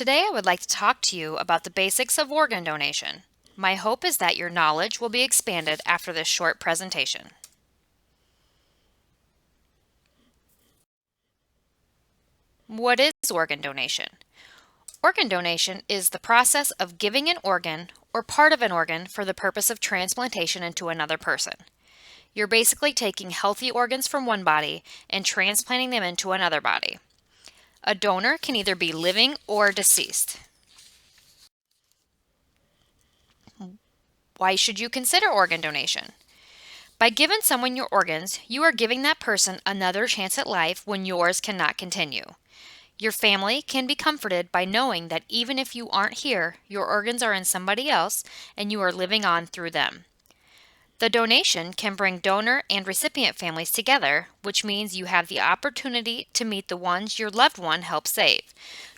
Today I would like to talk to you about the basics of organ donation. My hope is that your knowledge will be expanded after this short presentation. What is organ donation? Organ donation is the process of giving an organ or part of an organ for the purpose of transplantation into another person. You're basically taking healthy organs from one body and transplanting them into another body. A donor can either be living or deceased. Why should you consider organ donation? By giving someone your organs, you are giving that person another chance at life when yours cannot continue. Your family can be comforted by knowing that even if you aren't here, your organs are in somebody else and you are living on through them. The donation can bring donor and recipient families together, which means you have the opportunity to meet the ones your loved one helped save.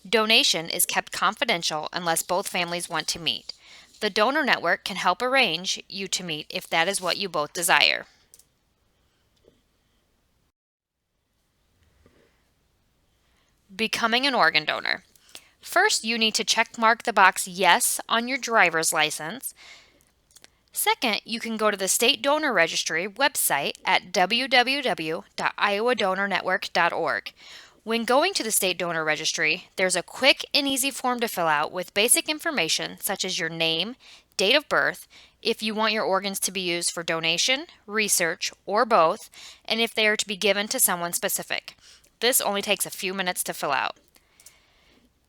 Donation is kept confidential unless both families want to meet. The donor network can help arrange you to meet if that is what you both desire. Becoming an organ donor. First, you need to check mark the box Yes on your driver's license. Second, you can go to the State Donor Registry website at www.iowadonornetwork.org. When going to the State Donor Registry, there's a quick and easy form to fill out with basic information such as your name, date of birth, if you want your organs to be used for donation, research, or both, and if they are to be given to someone specific. This only takes a few minutes to fill out.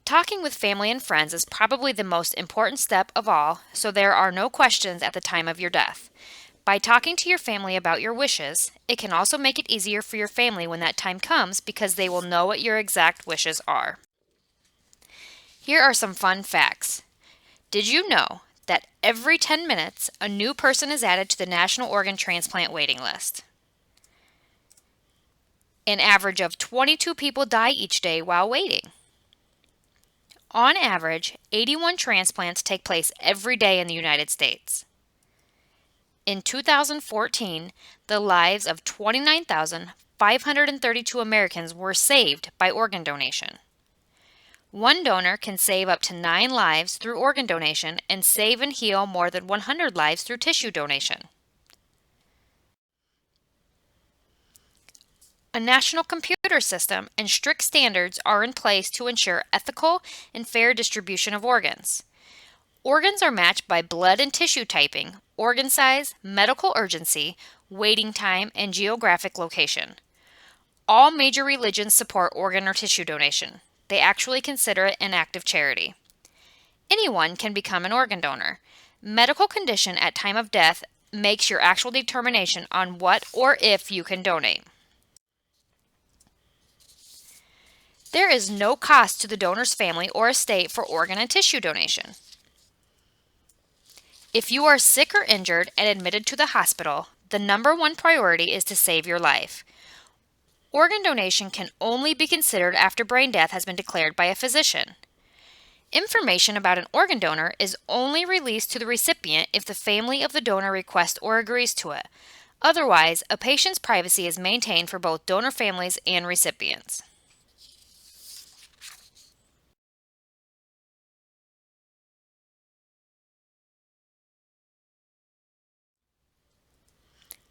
Talking with family and friends is probably the most important step of all, so there are no questions at the time of your death. By talking to your family about your wishes, it can also make it easier for your family when that time comes because they will know what your exact wishes are. Here are some fun facts. Did you know that every 10 minutes a new person is added to the National Organ Transplant waiting list? An average of 22 people die each day while waiting. On average, 81 transplants take place every day in the United States. In 2014, the lives of 29,532 Americans were saved by organ donation. One donor can save up to 9 lives through organ donation and save and heal more than 100 lives through tissue donation. A national computer system and strict standards are in place to ensure ethical and fair distribution of organs. Organs are matched by blood and tissue typing, organ size, medical urgency, waiting time, and geographic location. All major religions support organ or tissue donation. They actually consider it an act of charity. Anyone can become an organ donor. Medical condition at time of death makes your actual determination on what or if you can donate. There is no cost to the donor's family or estate for organ and tissue donation. If you are sick or injured and admitted to the hospital, the number one priority is to save your life. Organ donation can only be considered after brain death has been declared by a physician. Information about an organ donor is only released to the recipient if the family of the donor requests or agrees to it. Otherwise, a patient's privacy is maintained for both donor families and recipients.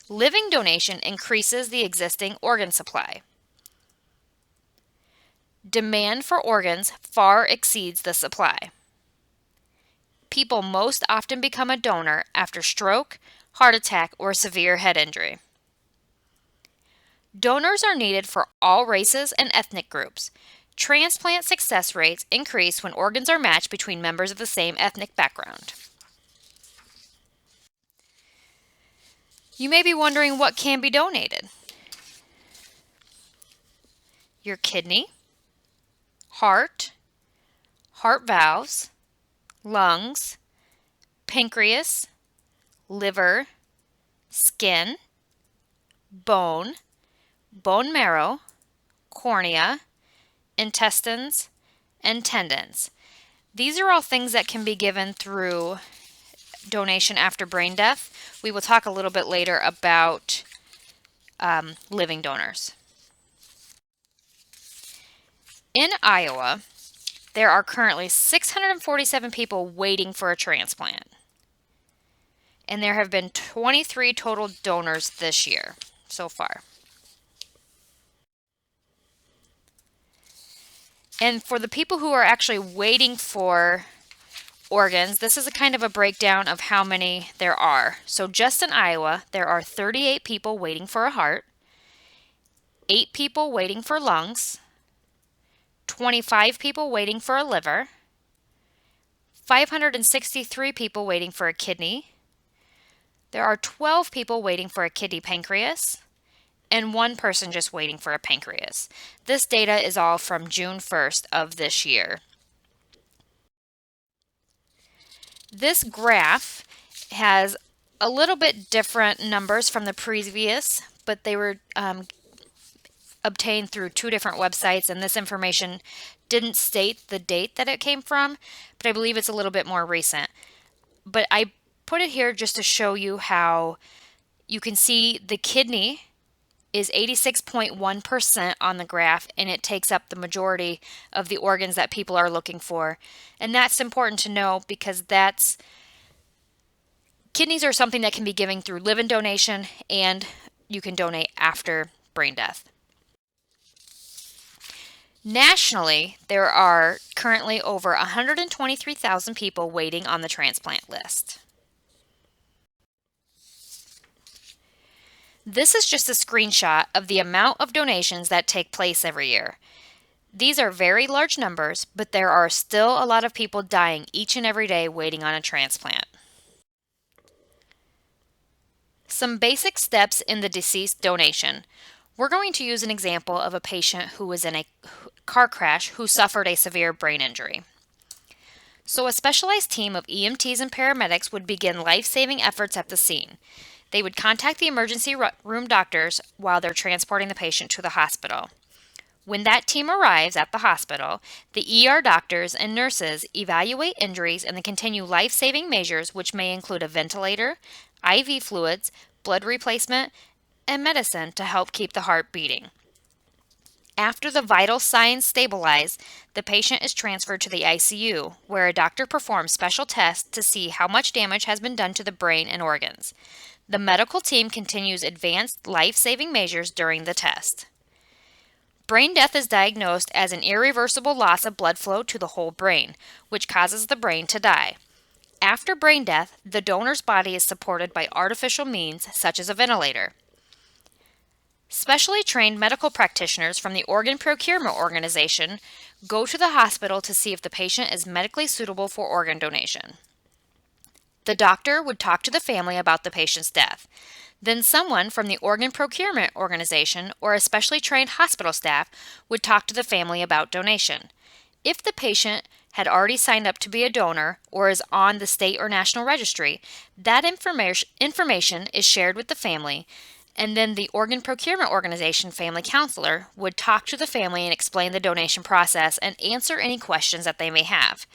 Living donation increases the existing organ supply. Demand for organs far exceeds the supply. People most often become a donor after stroke, heart attack, or severe head injury. Donors are needed for all races and ethnic groups. Transplant success rates increase when organs are matched between members of the same ethnic background. You may be wondering what can be donated. Your kidney, heart valves, lungs, pancreas, liver, skin, bone marrow, cornea, intestines, and tendons. These are all things that can be given through donation after brain death. We will talk a little bit later about living donors. In Iowa, there are currently 647 people waiting for a transplant. And there have been 23 total donors this year so far. And for the people who are actually waiting for organs, this is a kind of a breakdown of how many there are. So just in Iowa, there are 38 people waiting for a heart, 8 people waiting for lungs, 25 people waiting for a liver, 563 people waiting for a kidney. There are 12 people waiting for a kidney pancreas, and 1 person just waiting for a pancreas. This data is all from June 1st of this year. This graph has a little bit different numbers from the previous, but they were obtained through 2 different websites, and this information didn't state the date that it came from, but I believe it's a little bit more recent. But I put it here just to show you how you can see the kidney is 86.1% on the graph, and it takes up the majority of the organs that people are looking for. And that's important to know because kidneys are something that can be given through live-in donation, and you can donate after brain death. Nationally, there are currently over 123,000 people waiting on the transplant list. This is just a screenshot of the amount of donations that take place every year. These are very large numbers, but there are still a lot of people dying each and every day waiting on a transplant. Some basic steps in the deceased donation. We're going to use an example of a patient who was in a car crash who suffered a severe brain injury. So a specialized team of EMTs and paramedics would begin life-saving efforts at the scene. They would contact the emergency room doctors while they're transporting the patient to the hospital. When that team arrives at the hospital, the ER doctors and nurses evaluate injuries and then continue life-saving measures, which may include a ventilator, IV fluids, blood replacement, and medicine to help keep the heart beating. After the vital signs stabilize, the patient is transferred to the ICU, where a doctor performs special tests to see how much damage has been done to the brain and organs. The medical team continues advanced life-saving measures during the test. Brain death is diagnosed as an irreversible loss of blood flow to the whole brain, which causes the brain to die. After brain death, the donor's body is supported by artificial means such as a ventilator. Specially trained medical practitioners from the Organ Procurement Organization go to the hospital to see if the patient is medically suitable for organ donation. The doctor would talk to the family about the patient's death. Then someone from the Organ Procurement Organization or a specially trained hospital staff would talk to the family about donation. If the patient had already signed up to be a donor or is on the state or national registry, that information is shared with the family, and then the Organ Procurement Organization family counselor would talk to the family and explain the donation process and answer any questions that they may have.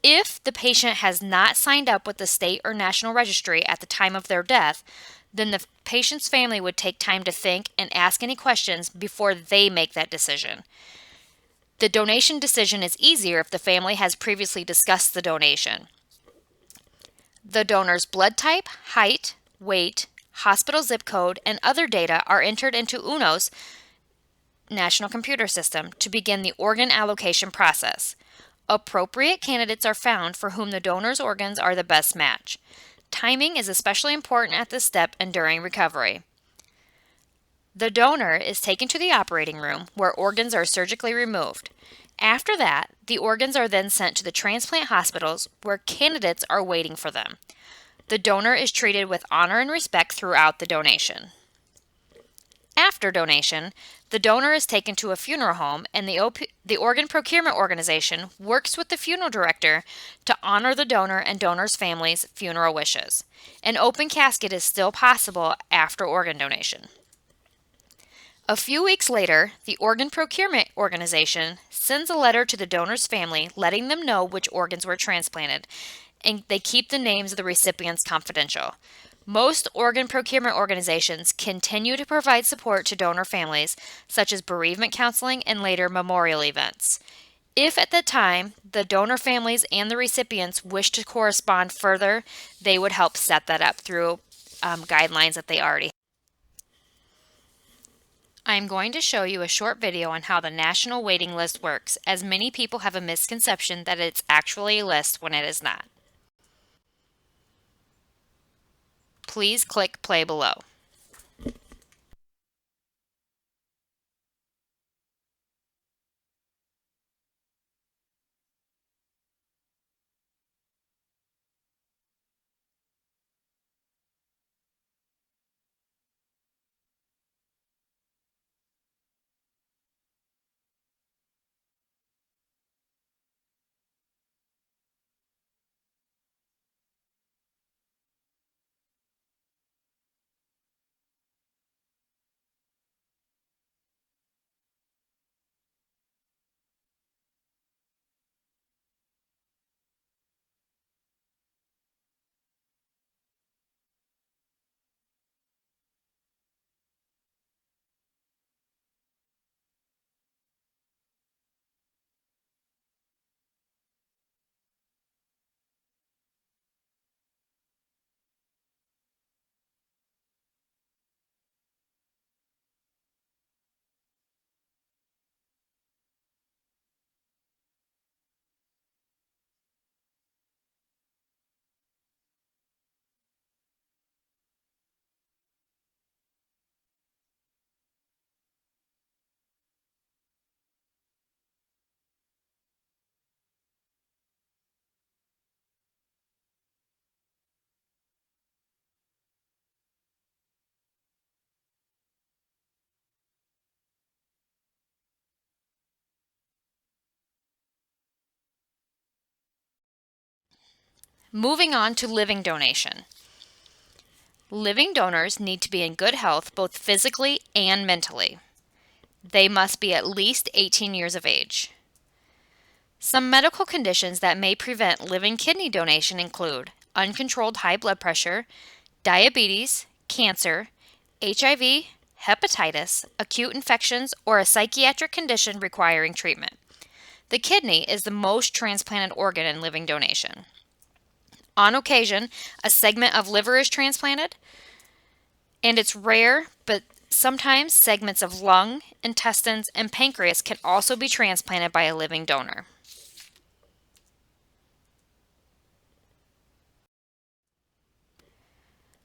If the patient has not signed up with the state or national registry at the time of their death, then the patient's family would take time to think and ask any questions before they make that decision. The donation decision is easier if the family has previously discussed the donation. The donor's blood type, height, weight, hospital zip code, and other data are entered into UNOS National Computer System to begin the organ allocation process. Appropriate candidates are found for whom the donor's organs are the best match. Timing is especially important at this step and during recovery. The donor is taken to the operating room where organs are surgically removed. After that, the organs are then sent to the transplant hospitals where candidates are waiting for them. The donor is treated with honor and respect throughout the donation. After donation, the donor is taken to a funeral home, and the Organ Procurement Organization works with the funeral director to honor the donor and donor's family's funeral wishes. An open casket is still possible after organ donation. A few weeks later, the Organ Procurement Organization sends a letter to the donor's family letting them know which organs were transplanted, and they keep the names of the recipients confidential. Most organ procurement organizations continue to provide support to donor families, such as bereavement counseling and later memorial events. If at the time the donor families and the recipients wish to correspond further, they would help set that up through guidelines that they already have. I'm going to show you a short video on how the national waiting list works, as many people have a misconception that it's actually a list when it is not. Please click play below. Moving on to living donation. Living donors need to be in good health both physically and mentally. They must be at least 18 years of age. Some medical conditions that may prevent living kidney donation include uncontrolled high blood pressure, diabetes, cancer, HIV, hepatitis, acute infections, or a psychiatric condition requiring treatment. The kidney is the most transplanted organ in living donation. On occasion, a segment of liver is transplanted, and it's rare, but sometimes segments of lung, intestines, and pancreas can also be transplanted by a living donor.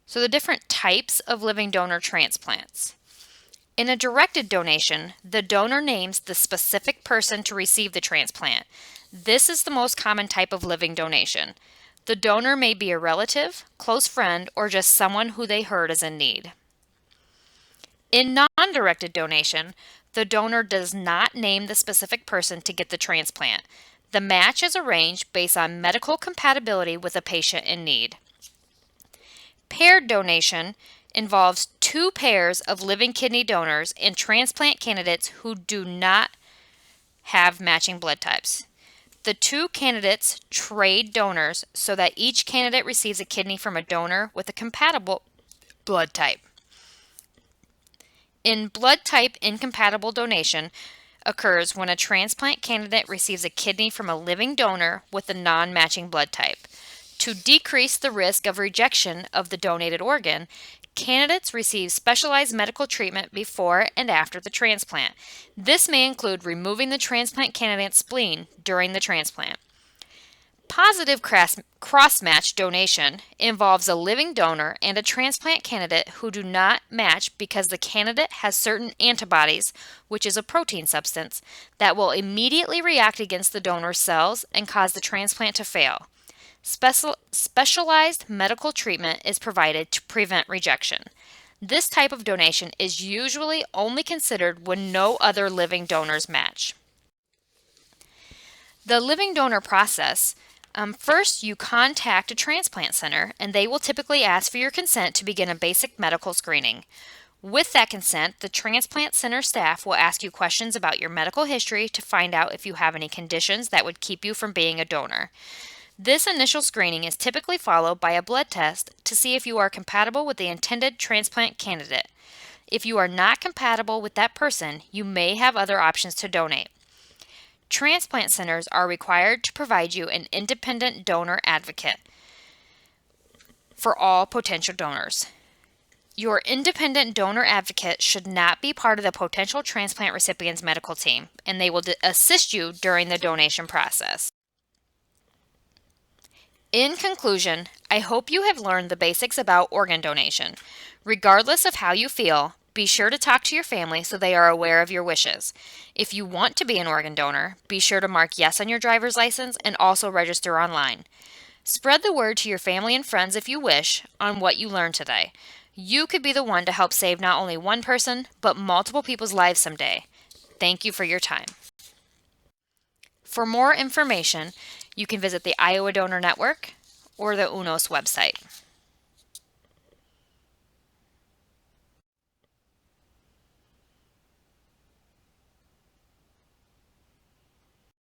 So the different types of living donor transplants. In a directed donation, the donor names the specific person to receive the transplant. This is the most common type of living donation. The donor may be a relative, close friend, or just someone who they heard is in need. In non-directed donation, the donor does not name the specific person to get the transplant. The match is arranged based on medical compatibility with a patient in need. Paired donation involves two pairs of living kidney donors and transplant candidates who do not have matching blood types. The two candidates trade donors so that each candidate receives a kidney from a donor with a compatible blood type. In blood type incompatible donation occurs when a transplant candidate receives a kidney from a living donor with a non-matching blood type. To decrease the risk of rejection of the donated organ, candidates receive specialized medical treatment before and after the transplant. This may include removing the transplant candidate's spleen during the transplant. Positive cross-match donation involves a living donor and a transplant candidate who do not match because the candidate has certain antibodies, which is a protein substance, that will immediately react against the donor's cells and cause the transplant to fail. Specialized medical treatment is provided to prevent rejection. This type of donation is usually only considered when no other living donors match. The living donor process, first you contact a transplant center and they will typically ask for your consent to begin a basic medical screening. With that consent, the transplant center staff will ask you questions about your medical history to find out if you have any conditions that would keep you from being a donor. This initial screening is typically followed by a blood test to see if you are compatible with the intended transplant candidate. If you are not compatible with that person, you may have other options to donate. transplant centers are required to provide you an independent donor advocate for all potential donors. Your independent donor advocate should not be part of the potential transplant recipient's medical team, and they will assist you during the donation process. In conclusion, I hope you have learned the basics about organ donation. Regardless of how you feel, be sure to talk to your family so they are aware of your wishes. If you want to be an organ donor, be sure to mark yes on your driver's license and also register online. Spread the word to your family and friends if you wish on what you learned today. You could be the one to help save not only one person, but multiple people's lives someday. Thank you for your time. For more information, you can visit the Iowa Donor Network or the UNOS website.